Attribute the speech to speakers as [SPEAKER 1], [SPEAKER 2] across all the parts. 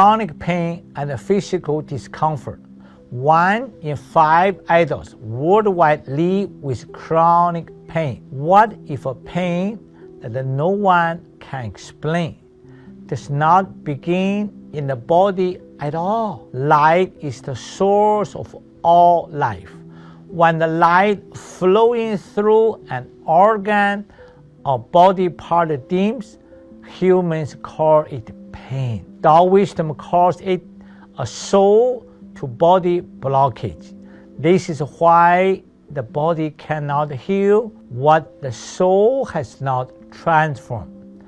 [SPEAKER 1] chronic pain and physical discomfort. 1 in 5 adults worldwide live with chronic pain. What if a pain that no one can explain does not begin in the body at all? Light is the source of all life. When the light flowing through an organ or body part dims, humans call it pain. Tao wisdom calls it a soul to body blockage. This is why the body cannot heal what the soul has not transformed.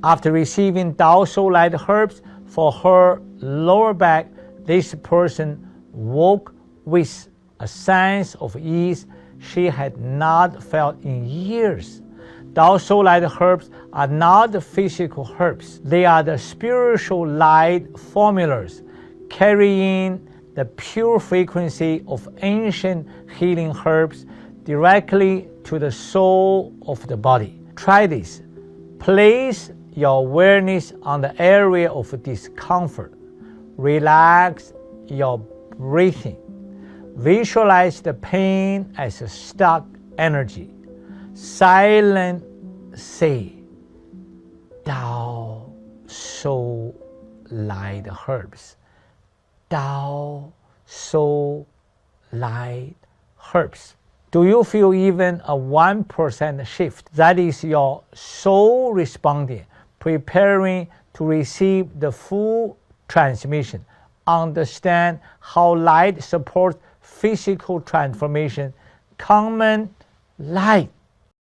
[SPEAKER 1] After receiving Tao Soul Light herbs for her lower back, this person woke with a sense of ease she had not felt in years. Tao Soul Light herbs are not the physical herbs. They are the spiritual light formulas carrying the pure frequency of ancient healing herbs directly to the soul of the body. Try this. Place your awareness on the area of discomfort. Relax your breathing. Visualize the pain as a stuck energy. Silent say, Tao Soul Light herbs. Tao Soul Light herbs. Do you feel even a 1% shift? That is your soul responding, preparing to receive the full transmission. Understand how light supports physical transformation. Common light